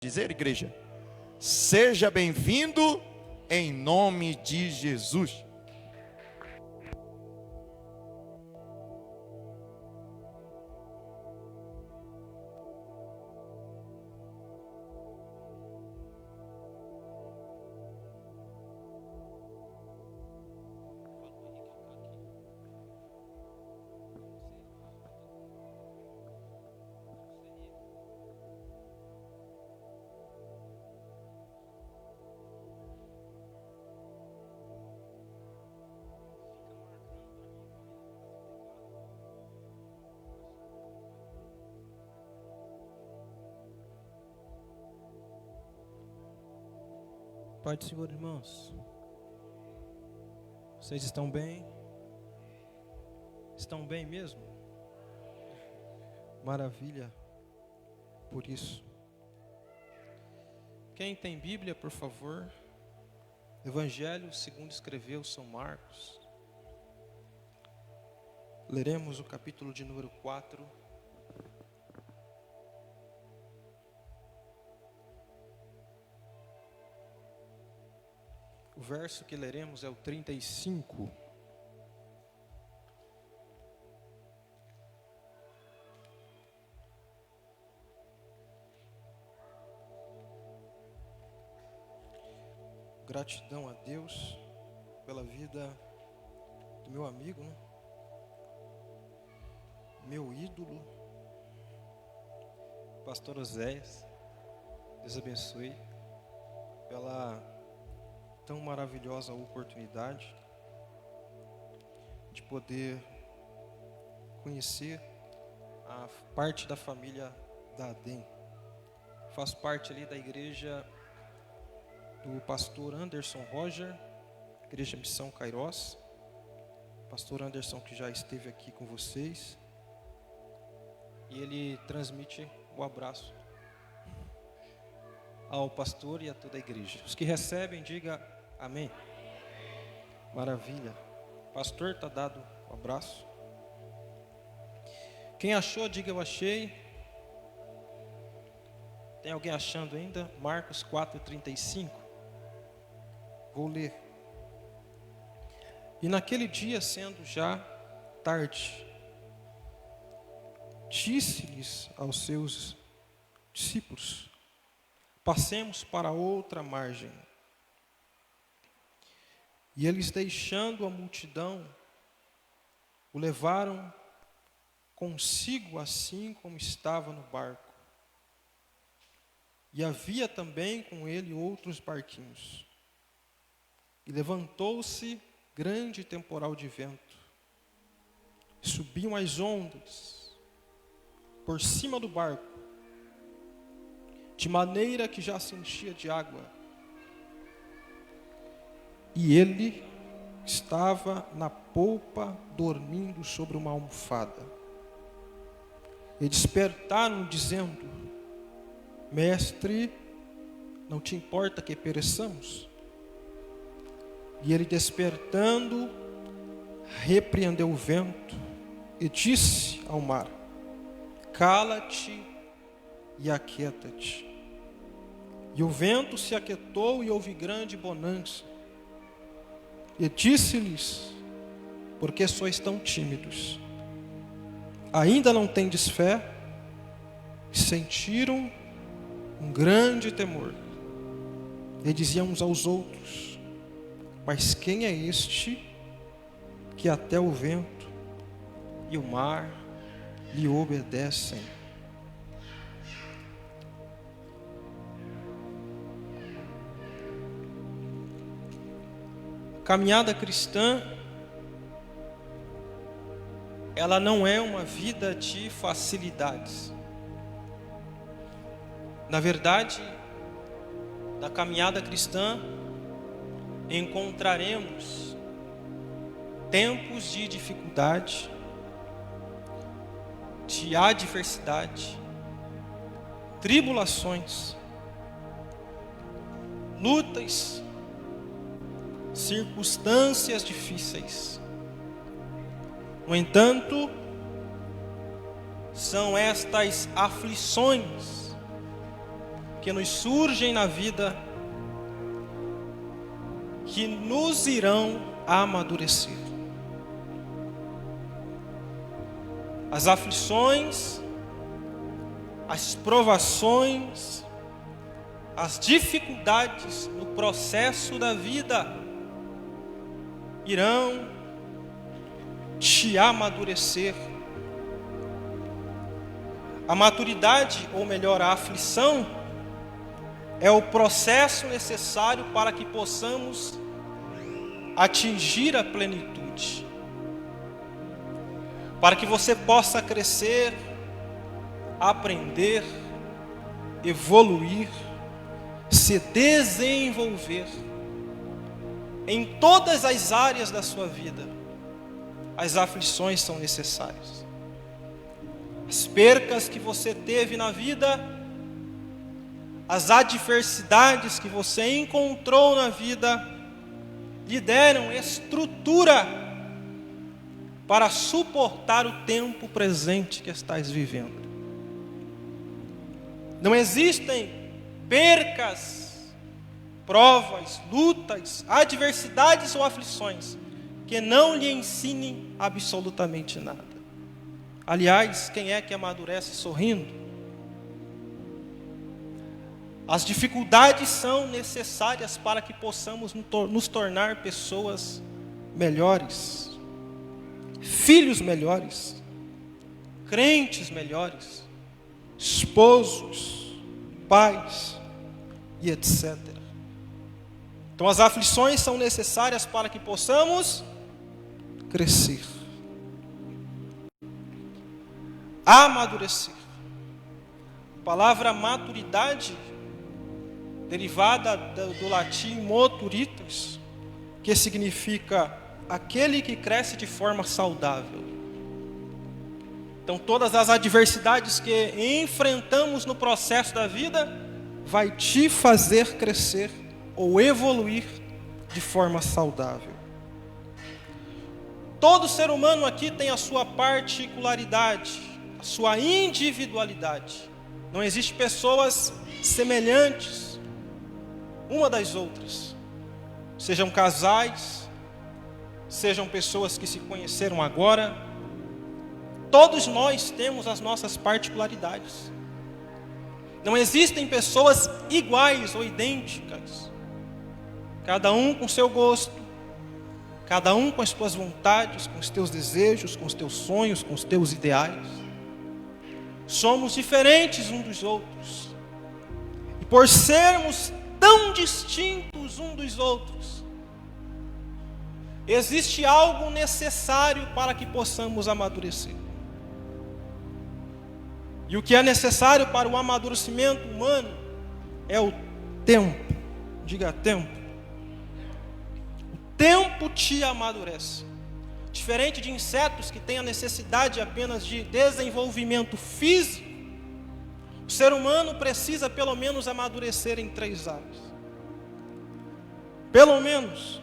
Dizer, igreja, seja bem-vindo em nome de Jesus. Pai do Senhor, irmãos, vocês estão bem? Estão bem mesmo? Maravilha por isso. Quem tem Bíblia, por favor, Evangelho segundo escreveu São Marcos. Leremos o capítulo de número 4. O verso que leremos é o 35. Gratidão a Deus pela vida do meu amigo, né? Meu ídolo, Pastor Oséias. Deus abençoe pela tão maravilhosa oportunidade de poder conhecer a parte da família da ADEM. Faço parte ali da igreja do pastor Anderson Roger, Igreja Missão Cairós. Pastor Anderson, que já esteve aqui com vocês, e ele transmite o abraço ao pastor e a toda a igreja. Os que recebem, diga amém. Maravilha. Pastor, está dado um abraço. Quem achou, diga eu achei. Tem alguém achando ainda? Marcos 4:35. Vou ler. E naquele dia, sendo já tarde, disse-lhes aos seus discípulos: passemos para outra margem. E eles, deixando a multidão, o levaram consigo assim como estava no barco. E havia também com ele outros barquinhos. E levantou-se grande temporal de vento. Subiam as ondas por cima do barco, de maneira que já se enchia de água. E ele estava na polpa, dormindo sobre uma almofada. E despertaram, dizendo: Mestre, não te importa que pereçamos? E ele, despertando, repreendeu o vento e disse ao mar: cala-te e aquieta-te. E o vento se aquietou e houve grande bonança. E disse-lhes: por que sois tão tímidos? Ainda não tendes fé? E sentiram um grande temor. E diziam uns aos outros: mas quem é este que até o vento e o mar lhe obedecem? Caminhada cristã, ela não é uma vida de facilidades. Na verdade, na caminhada cristã, encontraremos tempos de dificuldade, de adversidade, tribulações, lutas, circunstâncias difíceis. No entanto, são estas aflições que nos surgem na vida que nos irão amadurecer. As aflições, as provações, as dificuldades no processo da vida irão te amadurecer. A maturidade, ou melhor, a aflição, é o processo necessário para que possamos atingir a plenitude. Para que você possa crescer, aprender, evoluir, se desenvolver em todas as áreas da sua vida. As aflições são necessárias. As percas que você teve na vida, as adversidades que você encontrou na vida, lhe deram estrutura para suportar o tempo presente que estás vivendo. Não existem percas, provas, lutas, adversidades ou aflições que não lhe ensinem absolutamente nada. Aliás, quem é que amadurece sorrindo? As dificuldades são necessárias para que possamos nos tornar pessoas melhores, filhos melhores, crentes melhores, esposos, pais e etc. Então as aflições são necessárias para que possamos crescer, amadurecer. A palavra maturidade, derivada do latim maturitas, que significa aquele que cresce de forma saudável. Então todas as adversidades que enfrentamos no processo da vida vai te fazer crescer ou evoluir de forma saudável. Todo ser humano aqui tem a sua particularidade, a sua individualidade. Não existem pessoas semelhantes uma das outras. Sejam casais, sejam pessoas que se conheceram agora. Todos nós temos as nossas particularidades. Não existem pessoas iguais ou idênticas. Cada um com seu gosto, cada um com as suas vontades, com os teus desejos, com os teus sonhos, com os teus ideais. Somos diferentes uns dos outros. E por sermos tão distintos uns dos outros, existe algo necessário para que possamos amadurecer. E o que é necessário para o amadurecimento humano é o tempo. Diga tempo. O tempo te amadurece. Diferente de insetos que têm a necessidade apenas de desenvolvimento físico, o ser humano precisa pelo menos amadurecer em 3 áreas. Pelo menos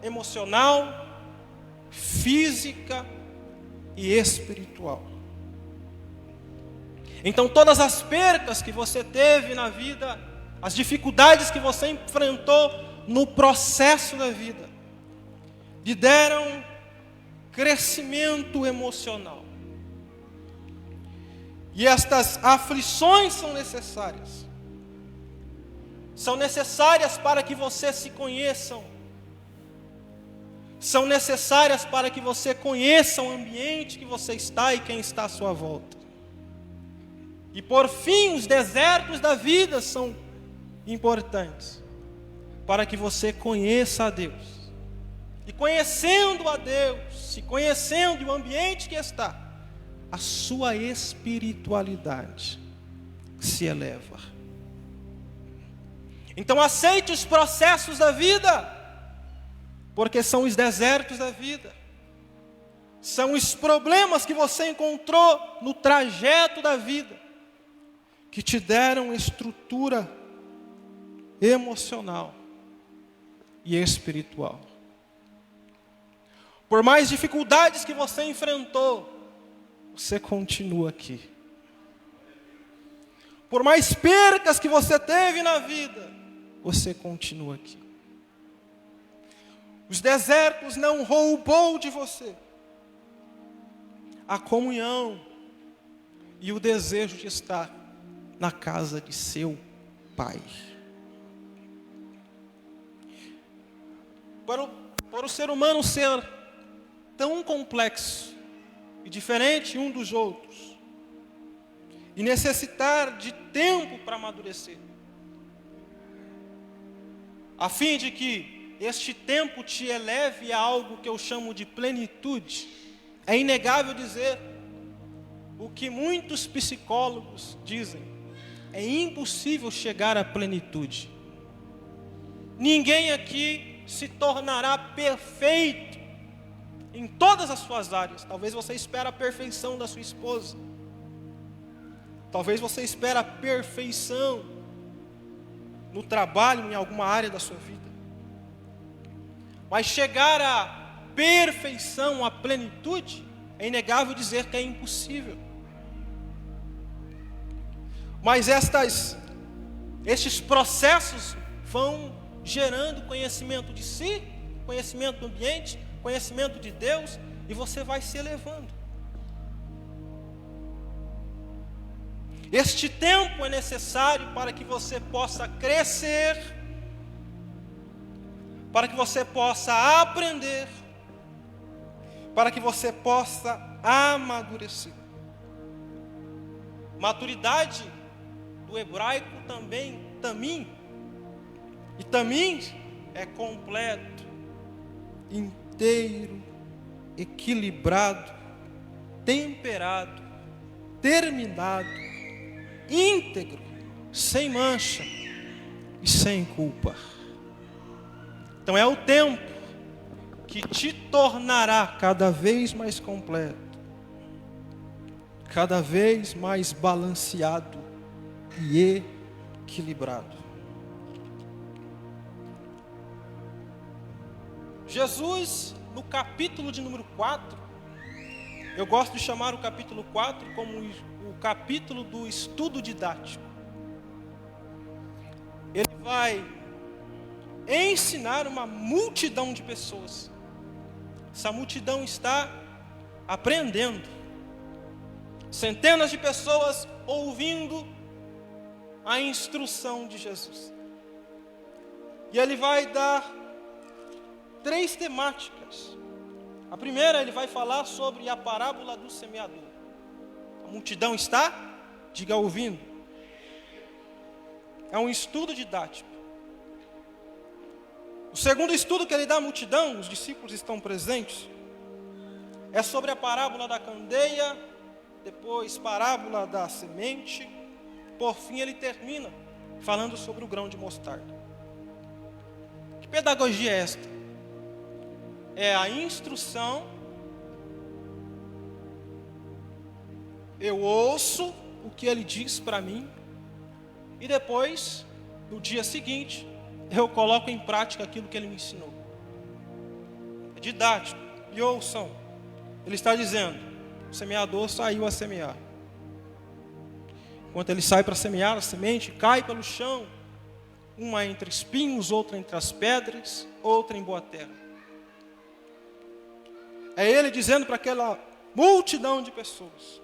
emocional, física e espiritual. Então todas as percas que você teve na vida, as dificuldades que você enfrentou no processo da vida, lhe deram crescimento emocional. E estas aflições são necessárias. São necessárias para que você se conheçam. São necessárias para que você conheça o ambiente que você está e quem está à sua volta. E por fim, os desertos da vida são importantes para que você conheça a Deus. E conhecendo a Deus, e conhecendo o ambiente que está, a sua espiritualidade se eleva. Então aceite os processos da vida, porque são os desertos da vida. São os problemas que você encontrou no trajeto da vida que te deram estrutura emocional e espiritual. Por mais dificuldades que você enfrentou, você continua aqui. por mais percas que você teve na vida, você continua aqui. Os desertos não roubou de você a comunhão e o desejo de estar na casa de seu Pai. Para o ser humano ser tão complexo e diferente um dos outros, e necessitar de tempo para amadurecer, a fim de que este tempo te eleve a algo que eu chamo de plenitude, é inegável dizer o que muitos psicólogos dizem: é impossível chegar à plenitude. Ninguém aqui se tornará perfeito em todas as suas áreas. Talvez você espere a perfeição da sua esposa. Talvez você espere a perfeição no trabalho, em alguma área da sua vida. Mas chegar à perfeição, à plenitude, é inegável dizer que é impossível. Mas estes processos vão gerando conhecimento de si, conhecimento do ambiente, conhecimento de Deus, e você vai se elevando. Este tempo é necessário para que você possa crescer, para que você possa aprender, para que você possa amadurecer. Maturidade do hebraico também, tamim. E tamim é completo, inteiro, equilibrado, temperado, terminado, íntegro, sem mancha e sem culpa. Então é o tempo que te tornará cada vez mais completo, cada vez mais balanceado e equilibrado. Jesus, no capítulo de número 4, eu gosto de chamar o capítulo 4 como o capítulo do estudo didático. Ele vai ensinar uma multidão de pessoas. Essa multidão está aprendendo. Centenas de pessoas ouvindo a instrução de Jesus. E ele vai dar 3 temáticas. A primeira, ele vai falar sobre a parábola do semeador. A multidão está, diga, ouvindo. É um estudo didático. O segundo estudo que ele dá à multidão, os discípulos estão presentes, é sobre a parábola da candeia, depois parábola da semente, por fim ele termina falando sobre o grão de mostarda. Que pedagogia é esta? É a instrução, eu ouço o que ele diz para mim, e depois, no dia seguinte, eu coloco em prática aquilo que ele me ensinou. É didático. E ouçam, ele está dizendo, o semeador saiu a semear. Enquanto ele sai para semear, a semente cai pelo chão, uma entre espinhos, outra entre as pedras, outra em boa terra. É ele dizendo para aquela multidão de pessoas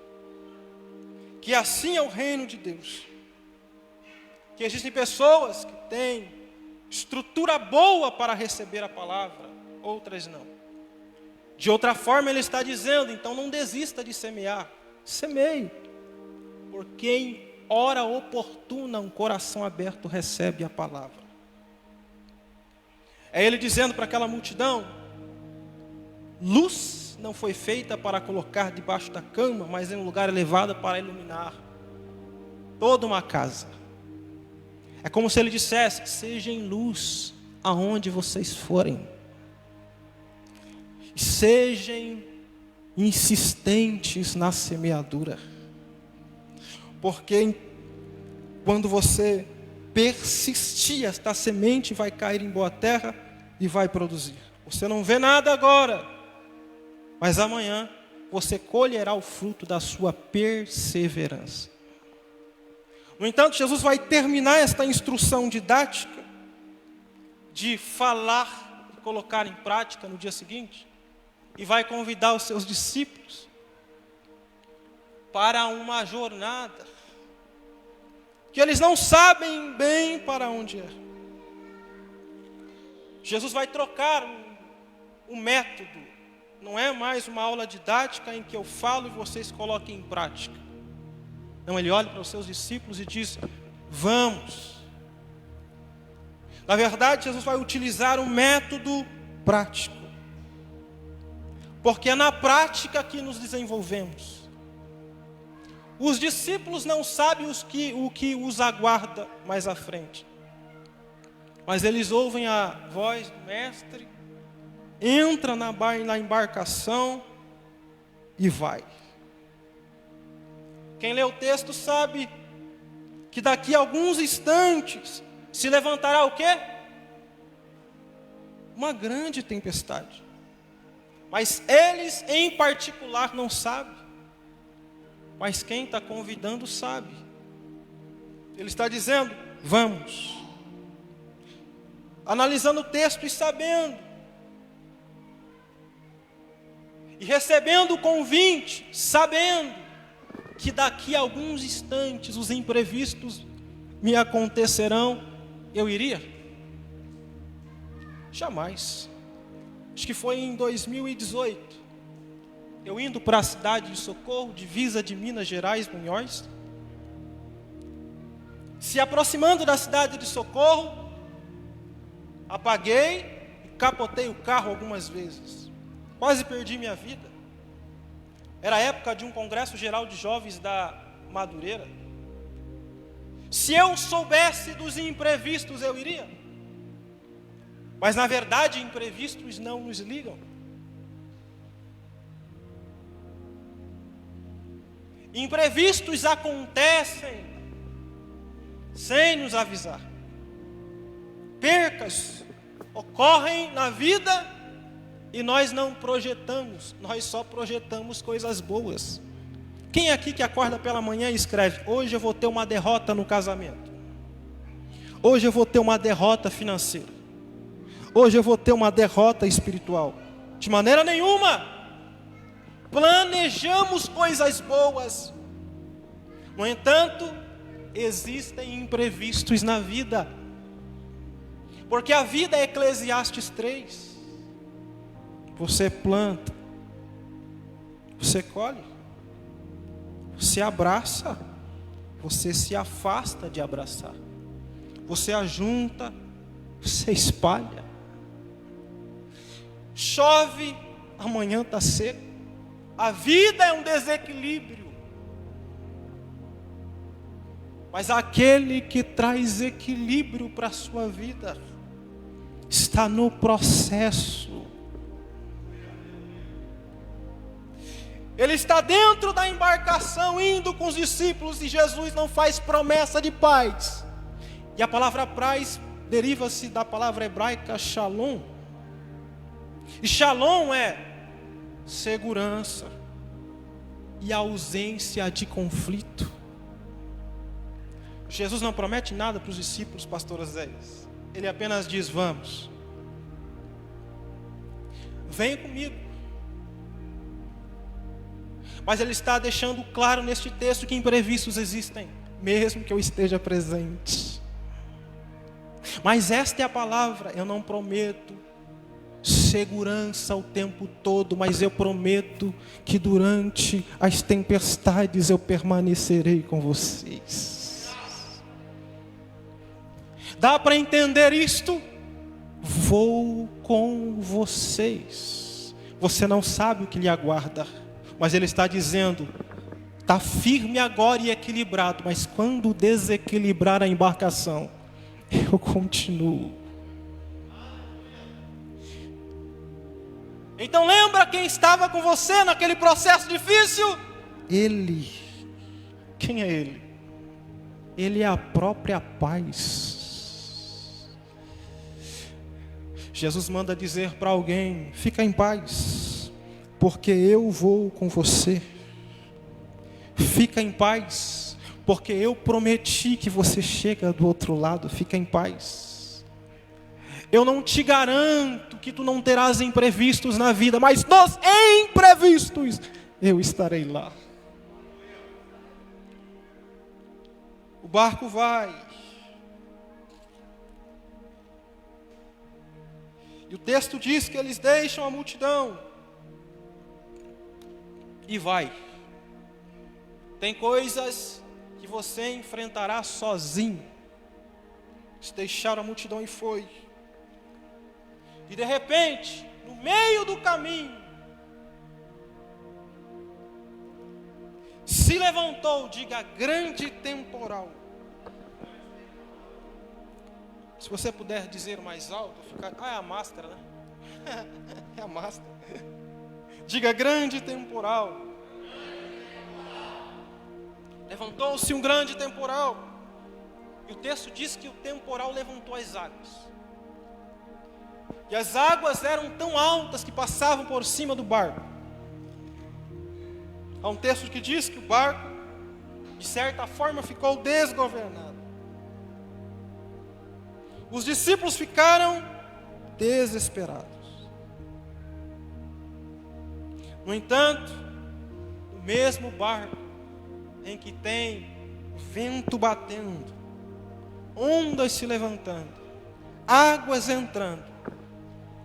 que assim é o reino de Deus. Que existem pessoas que têm estrutura boa para receber a palavra, outras não. De outra forma ele está dizendo, então não desista de semear. Semeie, porque em hora oportuna um coração aberto recebe a palavra. É ele dizendo para aquela multidão, luz não foi feita para colocar debaixo da cama, mas em um lugar elevado para iluminar toda uma casa. É como se ele dissesse, sejam luz aonde vocês forem. Sejam insistentes na semeadura. Porque quando você persistir, esta semente vai cair em boa terra e vai produzir. Você não vê nada agora, mas amanhã você colherá o fruto da sua perseverança. No entanto, Jesus vai terminar esta instrução didática de falar e colocar em prática no dia seguinte, e vai convidar os seus discípulos para uma jornada que eles não sabem bem para onde é. Jesus vai trocar o método. Não é mais uma aula didática em que eu falo e vocês coloquem em prática. Não, ele olha para os seus discípulos e diz: vamos. Na verdade, Jesus vai utilizar um método prático, porque é na prática que nos desenvolvemos. Os discípulos não sabem o que os aguarda mais à frente, mas eles ouvem a voz do mestre, entra na embarcação e vai. Quem lê o texto sabe que daqui a alguns instantes se levantará o quê? Uma grande tempestade. Mas eles em particular não sabem. Mas quem está convidando sabe. Ele está dizendo: vamos. Analisando o texto e sabendo, e recebendo o convite, sabendo que daqui a alguns instantes os imprevistos me acontecerão, eu iria? Jamais. Acho que foi em 2018, eu indo para a cidade de Socorro, divisa de Minas Gerais, Munhoz, se aproximando da cidade de Socorro, apaguei e capotei o carro algumas vezes. Quase perdi minha vida. Era a época de um congresso geral de jovens da Madureira. Se eu soubesse dos imprevistos, eu iria. Mas na verdade, imprevistos não nos ligam. Imprevistos acontecem sem nos avisar. Percas ocorrem na vida e nós não projetamos, nós só projetamos coisas boas. Quem aqui que acorda pela manhã e escreve: hoje eu vou ter uma derrota no casamento, hoje eu vou ter uma derrota financeira, hoje eu vou ter uma derrota espiritual? De maneira nenhuma. Planejamos coisas boas. No entanto, existem imprevistos na vida, porque a vida é Eclesiastes 3. Você planta, você colhe, você abraça, você se afasta de abraçar, você ajunta, você espalha. Chove, amanhã está seco. A vida é um desequilíbrio, mas aquele que traz equilíbrio para a sua vida está no processo. Ele está dentro da embarcação, indo com os discípulos, e Jesus não faz promessa de paz. E a palavra paz deriva-se da palavra hebraica shalom. E shalom é segurança e ausência de conflito. Jesus não promete nada para os discípulos, pastor Zéias. Ele apenas diz: vamos. Venha comigo. Mas ele está deixando claro neste texto que imprevistos existem, mesmo que eu esteja presente. Mas esta é a palavra: eu não prometo segurança o tempo todo, mas eu prometo que durante as tempestades eu permanecerei com vocês. Dá para entender isto? Vou com vocês. Você não sabe o que lhe aguarda, mas ele está dizendo: está firme agora e equilibrado, mas quando desequilibrar a embarcação, eu continuo. Então lembra quem estava com você naquele processo difícil? Ele. Quem é Ele? Ele é a própria paz. Jesus manda dizer para alguém: fica em paz, porque eu vou com você. Fica em paz, porque eu prometi que você chega do outro lado, fica em paz. Eu não te garanto que tu não terás imprevistos na vida, mas nos imprevistos eu estarei lá. O barco vai. E o texto diz que eles deixam a multidão e vai. Tem coisas que você enfrentará sozinho. Eles deixaram a multidão e foi. E de repente, no meio do caminho, se levantou, diga, grande temporal. Se você puder dizer mais alto, ficar... é a máscara, né? É a máscara. Diga, grande temporal. Levantou-se um grande temporal. E o texto diz que o temporal levantou as águas. E as águas eram tão altas que passavam por cima do barco. Há um texto que diz que o barco, de certa forma, ficou desgovernado. Os discípulos ficaram desesperados. No entanto, o mesmo barco em que tem vento batendo, ondas se levantando, águas entrando,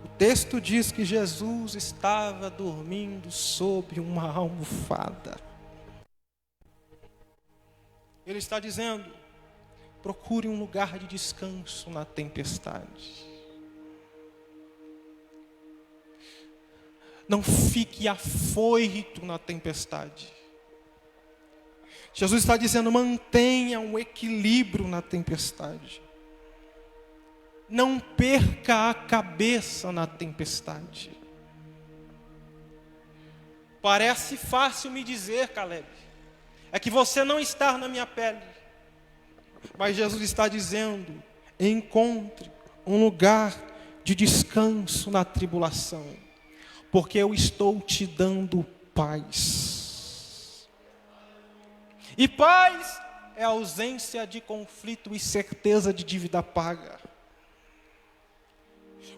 o texto diz que Jesus estava dormindo sob uma almofada. Ele está dizendo: procure um lugar de descanso na tempestade. Não fique afoito na tempestade. Jesus está dizendo: mantenha um equilíbrio na tempestade. Não perca a cabeça na tempestade. Parece fácil me dizer, Caleb, é que você não está na minha pele. Mas Jesus está dizendo: encontre um lugar de descanso na tribulação, porque eu estou te dando paz. E paz é ausência de conflito e certeza de dívida paga.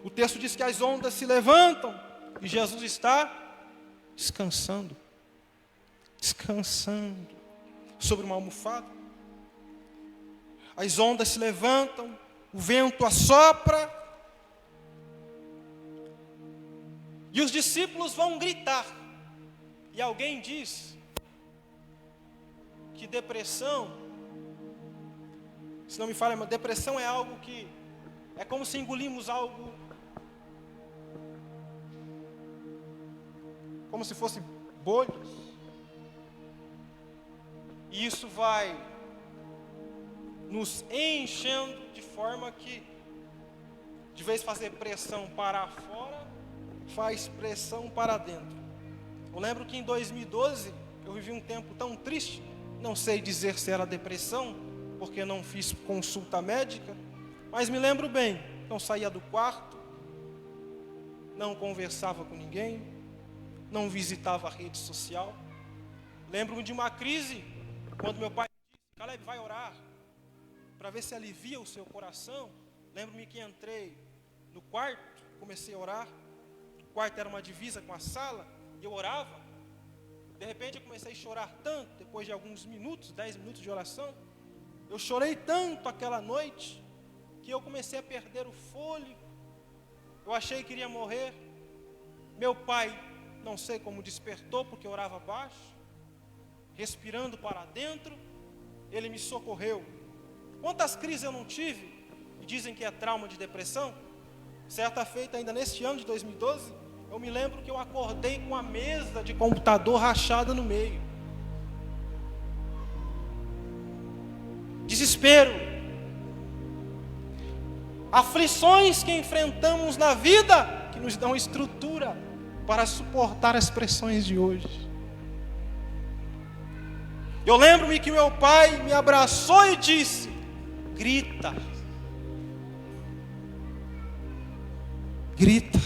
O texto diz que as ondas se levantam e Jesus está descansando sobre uma almofada. As ondas se levantam, o vento assopra, e os discípulos vão gritar. E alguém diz que depressão, se não me falha, mas depressão é algo que é como se engolimos algo, como se fosse bolhas, e isso vai nos enchendo de forma que, de vez de fazer pressão para fora, faz pressão para dentro. Eu lembro que em 2012 eu vivi um tempo tão triste, não sei dizer se era depressão, porque não fiz consulta médica, mas me lembro bem, não saía do quarto, não conversava com ninguém, não visitava a rede social. Lembro-me de uma crise, quando meu pai disse: Caleb, vai orar, para ver se alivia o seu coração. Lembro-me que entrei no quarto, comecei a orar. O quarto era uma divisa com a sala, e eu orava. De repente eu comecei a chorar tanto, depois de alguns minutos, 10 minutos de oração. Eu chorei tanto aquela noite, que eu comecei a perder o fôlego. Eu achei que iria morrer. Meu pai, não sei como despertou, porque eu orava baixo, respirando para dentro, ele me socorreu. Quantas crises eu não tive, e dizem que é trauma de depressão. Certa feita, ainda neste ano de 2012, eu me lembro que eu acordei com a mesa de computador rachada no meio. Desespero. Aflições que enfrentamos na vida, que nos dão estrutura para suportar as pressões de hoje. Eu lembro-me que meu pai me abraçou e disse: grita. Grita.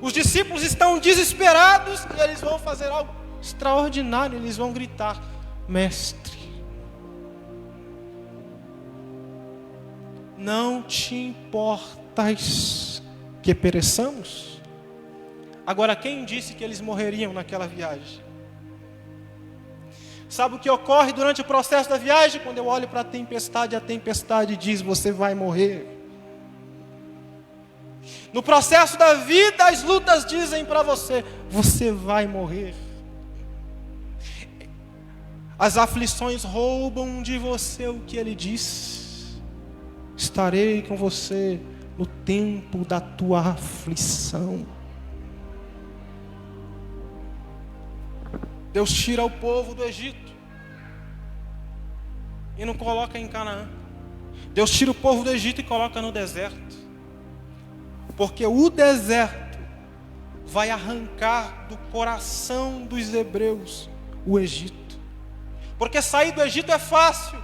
Os discípulos estão desesperados e eles vão fazer algo extraordinário, eles vão gritar. Mestre, não te importas que pereçamos? Agora, quem disse que eles morreriam naquela viagem? Sabe o que ocorre durante o processo da viagem? Quando eu olho para a tempestade diz: você vai morrer. No processo da vida, as lutas dizem para você: você vai morrer. As aflições roubam de você o que ele diz: estarei com você no tempo da tua aflição. Deus tira o povo do Egito e não coloca em Canaã. Deus tira o povo do Egito e coloca no deserto, porque o deserto vai arrancar do coração dos hebreus o Egito. Porque sair do Egito é fácil,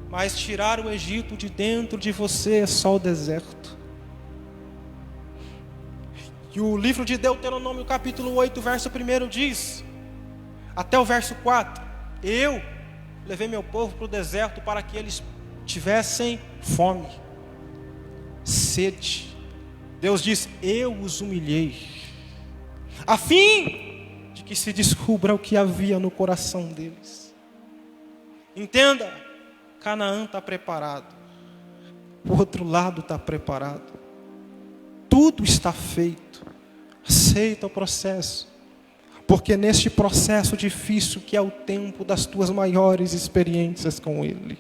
mas tirar o Egito de dentro de você é só o deserto. E o livro de Deuteronômio, capítulo 8, verso 1 diz, até o verso 4: eu levei meu povo para o deserto para que eles tivessem fome, sede. Deus diz: eu os humilhei, a fim de que se descubra o que havia no coração deles. Entenda, Canaã está preparado, o outro lado está preparado, tudo está feito. Aceita o processo, porque neste processo difícil, que é o tempo das tuas maiores experiências com Ele.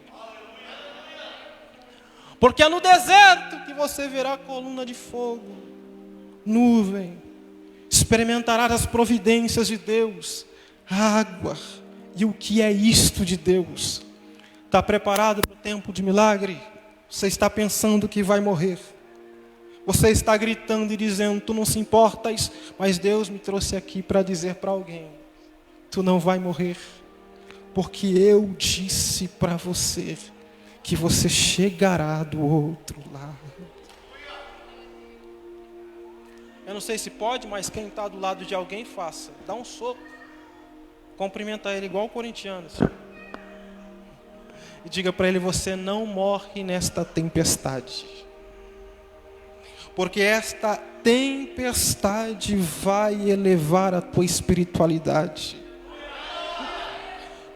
Porque é no deserto que você verá coluna de fogo, nuvem, experimentará as providências de Deus, água. E o que é isto de Deus? Está preparado para o tempo de milagre? Você está pensando que vai morrer. Você está gritando e dizendo: tu não se importas, mas Deus me trouxe aqui para dizer para alguém: tu não vai morrer, porque eu disse para você que você chegará do outro lado. Eu não sei se pode, mas quem está do lado de alguém, faça. Dá um soco, cumprimenta ele igual o corintiano, assim. E diga para ele: você não morre nesta tempestade, porque esta tempestade vai elevar a tua espiritualidade.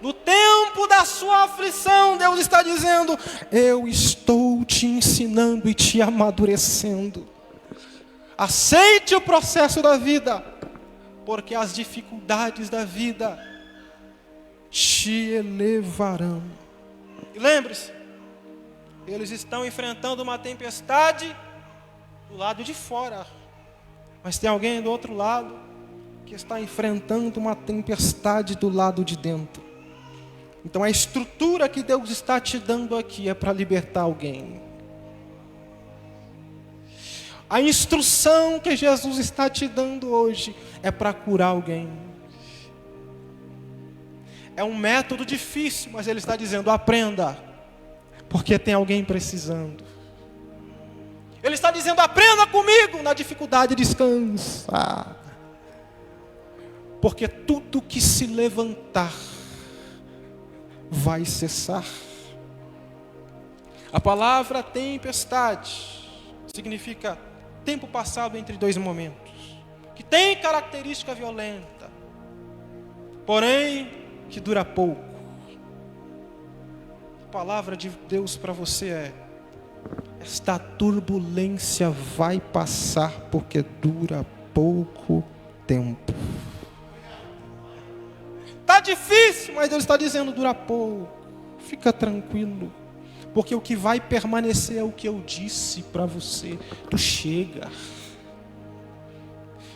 No tempo da sua aflição, Deus está dizendo: eu estou te ensinando e te amadurecendo. Aceite o processo da vida, porque as dificuldades da vida te elevarão. E lembre-se, eles estão enfrentando uma tempestade do lado de fora, mas tem alguém do outro lado que está enfrentando uma tempestade do lado de dentro. Então a estrutura que Deus está te dando aqui é para libertar alguém. A instrução que Jesus está te dando hoje é para curar alguém. É um método difícil, mas Ele está dizendo: aprenda, porque tem alguém precisando. Ele está dizendo: aprenda comigo, na dificuldade descansa, porque tudo que se levantar vai cessar. A palavra tempestade significa tempo passado entre dois momentos, que tem característica violenta, porém que dura pouco. A palavra de Deus para você é: esta turbulência vai passar, porque dura pouco tempo. Está difícil, mas Deus está dizendo: dura pouco. Fica tranquilo, porque o que vai permanecer é o que eu disse para você. Tu chega.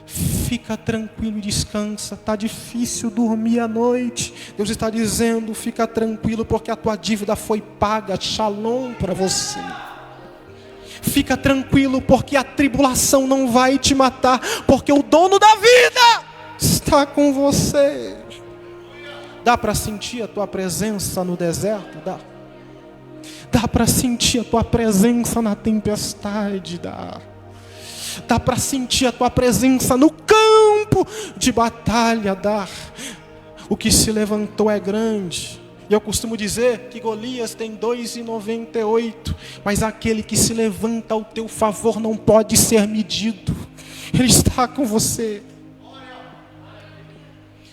Fica tranquilo e descansa. Está difícil dormir à noite. Deus está dizendo: fica tranquilo, porque a tua dívida foi paga. Shalom para você. Fica tranquilo, porque a tribulação não vai te matar, porque o dono da vida está com você. Dá para sentir a tua presença no deserto? Dá para sentir a tua presença na tempestade? Dá para sentir a tua presença no campo de batalha? O que se levantou é grande. E eu costumo dizer que Golias tem 2,98, mas aquele que se levanta ao teu favor não pode ser medido. Ele está com você.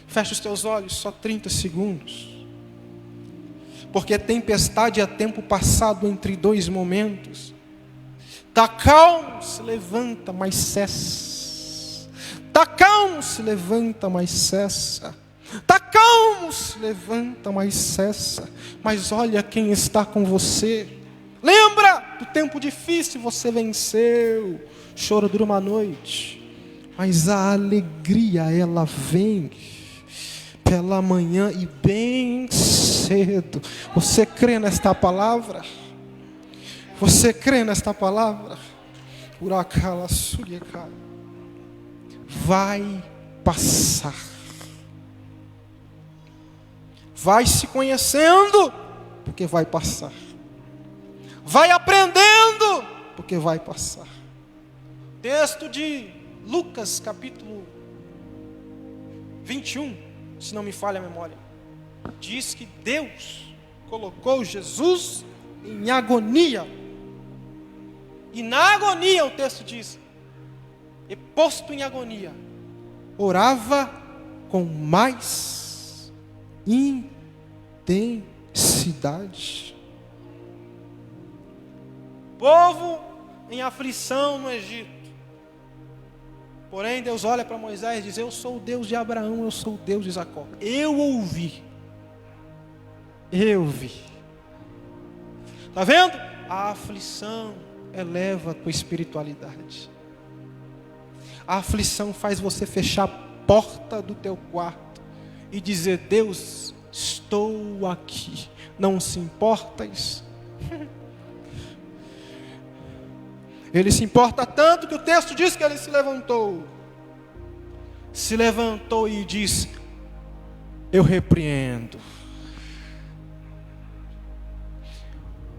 Fecha os teus olhos, só 30 segundos. Porque tempestade é tempo passado entre dois momentos. Tá calmo, se levanta, mas cessa. Tá calmo, se levanta, mas cessa. Tá calmo, se levanta, mas cessa. Mas olha quem está com você. Lembra do tempo difícil, você venceu. Choro dura uma noite, mas a alegria ela vem pela manhã e bem cedo. Você crê nesta palavra? Você crê nesta palavra? Uracala surica. Vai passar. Vai se conhecendo, porque vai passar. Vai aprendendo, porque vai passar. Texto de Lucas, capítulo 21, se não me falha a memória, diz que Deus colocou Jesus em agonia. E na agonia, o texto diz, e posto em agonia, orava com mais intensidade. Povo em aflição no Egito. Porém, Deus olha para Moisés e diz: eu sou o Deus de Abraão, eu sou o Deus de Jacó. Eu ouvi. Eu vi. Está vendo? A aflição eleva a tua espiritualidade. A aflição faz você fechar a porta do teu quarto e dizer: Deus, estou aqui. Não se importas? Ele se importa tanto que o texto diz que ele se levantou. Se levantou e disse: eu repreendo.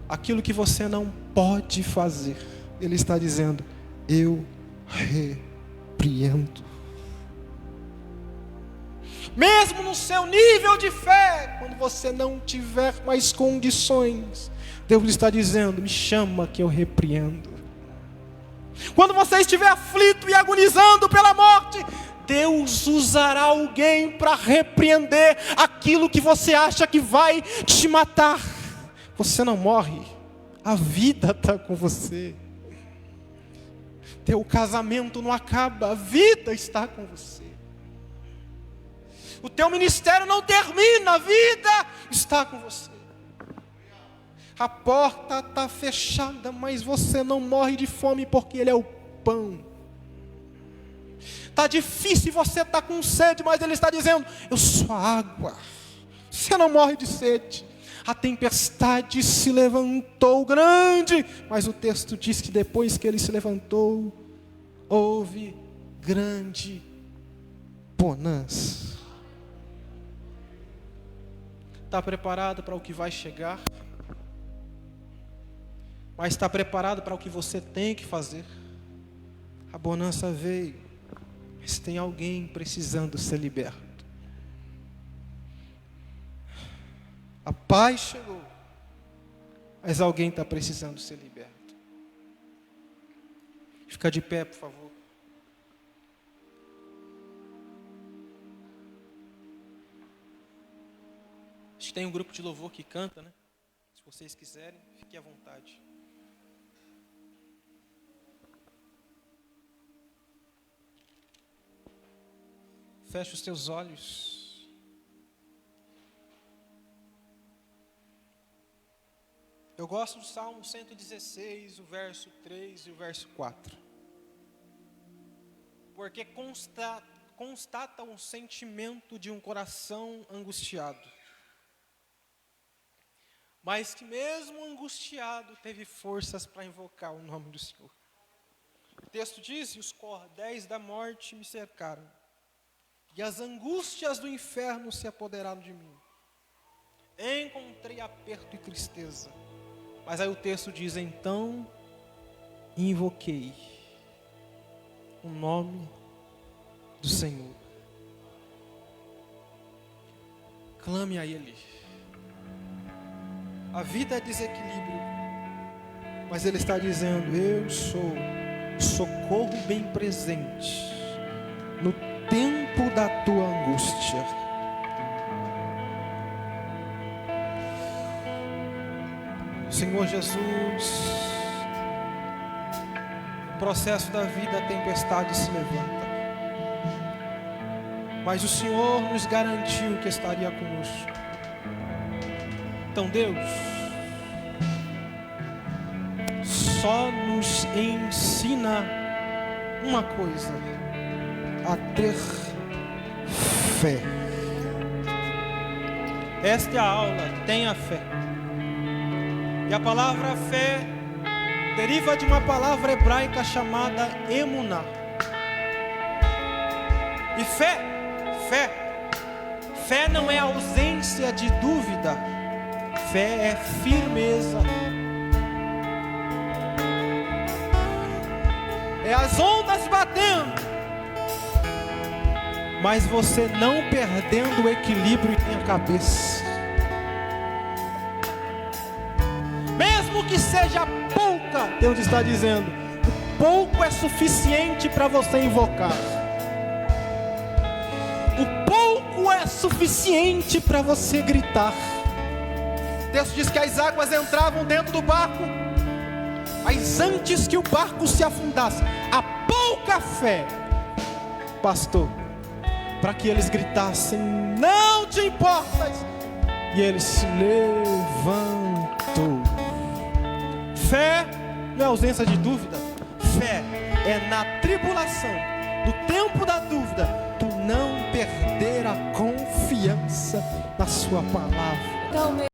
Aquilo que você não pode fazer, ele está dizendo: eu repreendo. Mesmo no seu nível de fé, quando você não tiver mais condições, Deus está dizendo: me chama que eu repreendo. Quando você estiver aflito e agonizando pela morte, Deus usará alguém para repreender aquilo que você acha que vai te matar. Você não morre, a vida está com você. Teu casamento não acaba, a vida está com você. O teu ministério não termina, a vida está com você. A porta está fechada, mas você não morre de fome porque Ele é o pão. Está difícil, você está com sede, mas Ele está dizendo: eu sou a água. Você não morre de sede. A tempestade se levantou grande, mas o texto diz que depois que Ele se levantou, houve grande bonança. Está preparado para o que vai chegar? Mas está preparado para o que você tem que fazer? A bonança veio, mas tem alguém precisando ser liberto. A paz chegou, mas alguém está precisando ser liberto. Fica de pé, por favor. Acho que tem um grupo de louvor que canta, né? Se vocês quiserem, fiquem à vontade. Feche os teus olhos. Eu gosto do Salmo 116, o verso 3 e o verso 4. Porque constata um sentimento de um coração angustiado. Mas que mesmo angustiado teve forças para invocar o nome do Senhor. O texto diz: e os cordéis da morte me cercaram, e as angústias do inferno se apoderaram de mim. Encontrei aperto e tristeza. Mas aí o texto diz: então invoquei o nome do Senhor. clame a Ele. A vida é desequilíbrio, mas Ele está dizendo: eu sou socorro bem presente no tempo da tua angústia. Senhor Jesus, no processo da vida a tempestade se levanta, mas o Senhor nos garantiu que estaria conosco. Então, Deus, só nos ensina uma coisa: a ter fé. Esta é a aula, tenha fé. E a palavra fé deriva de uma palavra hebraica chamada emuná. E fé não é ausência de dúvida, fé é firmeza. É as ondas batendo, mas você não perdendo o equilíbrio em a cabeça. Mesmo que seja pouca, Deus está dizendo, o pouco é suficiente para você invocar. O pouco é suficiente para você gritar. O texto diz que as águas entravam dentro do barco, mas antes que o barco se afundasse, a pouca fé bastou para que eles gritassem: não te importas, e ele se levantou. Fé não é ausência de dúvida, fé é na tribulação, no tempo da dúvida, tu não perder a confiança na sua palavra.